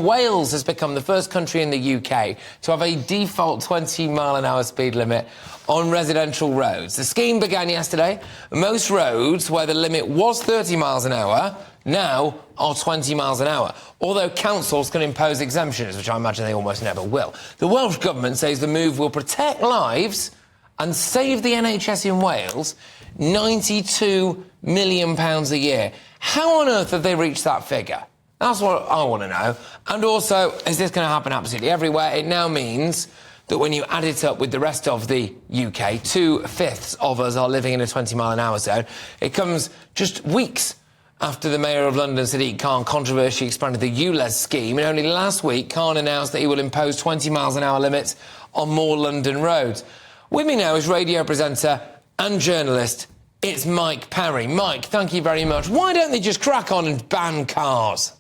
Wales has become the first country in the UK to have a default 20-mile-an-hour speed limit on residential roads. The scheme began yesterday. Most roads where the limit was 30 miles an hour now are 20 miles an hour, although councils can impose exemptions, which I imagine they almost never will. The Welsh Government says the move will protect lives and save the NHS in Wales £92 million a year. How on earth have they reached that figure? That's what I want to know. And also, is this going to happen absolutely everywhere? It now means that when you add it up with the rest of the UK, 2/5 of us are living in a 20-mile-an-hour zone. It comes just weeks after the Mayor of London, Sadiq Khan, controversially expanded the ULEZ scheme. And only last week, Khan announced that he will impose 20-miles-an-hour limits on more London roads. With me now is radio presenter and journalist, it's Mike Parry. Mike, thank you very much. Why don't they just crack on and ban cars?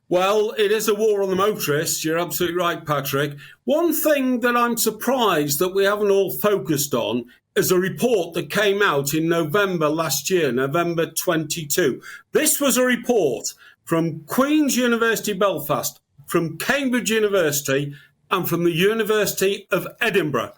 Well, it is a war on the motorists. You're absolutely right, Patrick. One thing that I'm surprised that we haven't all focused on is a report that came out in November last year, November 22. This was a report from Queen's University Belfast, from Cambridge University and from the University of Edinburgh.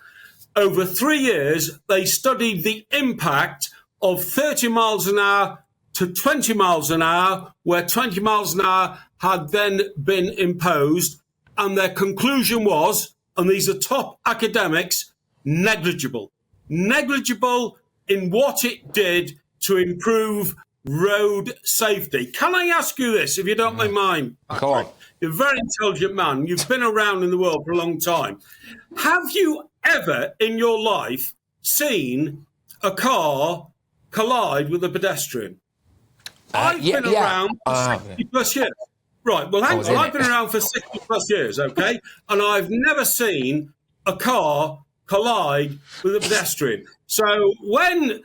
Over 3 years, they studied the impact of 30 miles an hour to 20 miles an hour, where 20 miles an hour had then been imposed. And their conclusion was, and these are top academics, negligible. Negligible in what it did to improve road safety. Can I ask you this, if you don't mind, Patrick? Go on. You're a very intelligent man. You've been around in the world for a long time. Have you ever in your life seen a car collide with a pedestrian? I've been around for 60 plus years. Right, well, hang on. I've been around for 60 plus years, OK? And I've never seen a car collide with a pedestrian. So when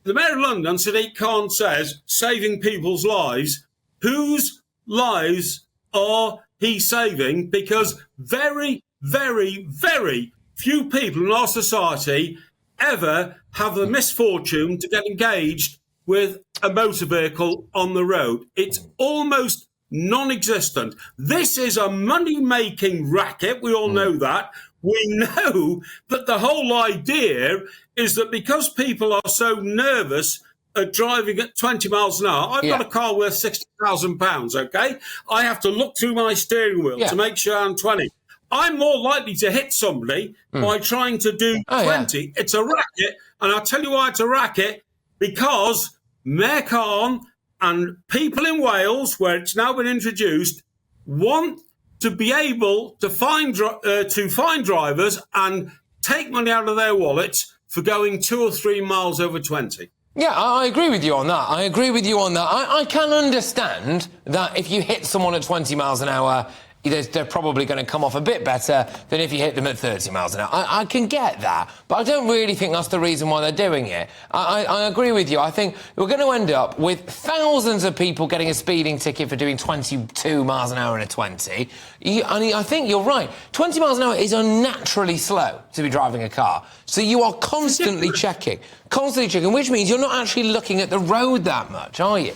the Mayor of London, Sadiq Khan, says saving people's lives, whose lives are he saving? Because very, very, very few people in our society ever have the misfortune to get engaged with a motor vehicle on the road. It's almost non-existent. This is a money-making racket. We all know that. We know that the whole idea is that because people are so nervous at driving at 20 miles an hour, I've got a car worth £60,000, OK? I have to look through my steering wheel to make sure I'm 20. I'm more likely to hit somebody by trying to do 20. It's a racket, and I'll tell you why it's a racket, because Mayor Khan and people in Wales, where it's now been introduced, want to be able to find drivers and take money out of their wallets for going 2 or 3 miles over 20. Yeah, I agree with you on that. I can understand that if you hit someone at 20 miles an hour, they're probably going to come off a bit better than if you hit them at 30 miles an hour. I can get that, but I don't really think that's the reason why they're doing it. I agree with you. I think we're going to end up with thousands of people getting a speeding ticket for doing 22 miles an hour in a 20. I think you're right. 20 miles an hour is unnaturally slow to be driving a car. So you are constantly checking, which means you're not actually looking at the road that much, are you?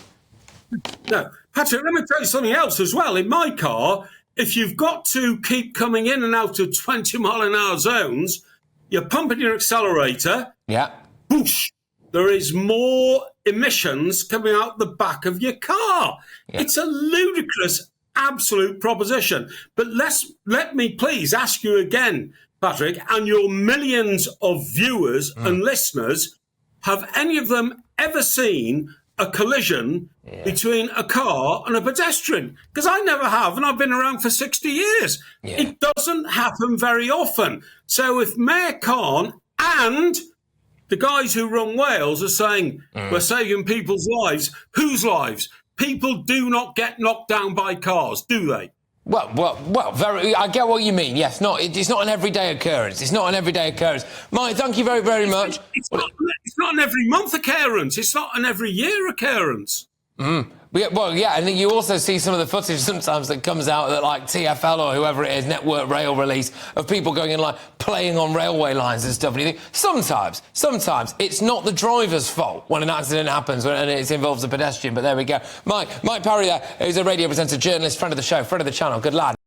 No. Patrick, let me tell you something else as well. In my car, if you've got to keep coming in and out of 20-mile-an-hour zones, you're pumping your accelerator. Yeah. Whoosh, there is more emissions coming out the back of your car. Yeah. It's a ludicrous, absolute proposition. But let me please ask you again, Patrick, and your millions of viewers and listeners, have any of them ever seen a collision between a car and a pedestrian? Because I never have, and I've been around for 60 years. It doesn't happen very often. So if Mayor Khan and the guys who run Wales are saying we're saving people's lives, whose lives? People do not get knocked down by cars, do they? Well, very. I get what you mean. Yes, it's not an everyday occurrence. Mike, thank you very, very much. It's not an every month occurrence. It's not an every year occurrence. Well, yeah, and then you also see some of the footage sometimes that comes out that, like, TfL or whoever it is, Network Rail release, of people going and, like, playing on railway lines and stuff. And you think, sometimes it's not the driver's fault when an accident happens and it involves a pedestrian, but there we go. Mike Parry there is a radio presenter, journalist, friend of the show, friend of the channel, good lad.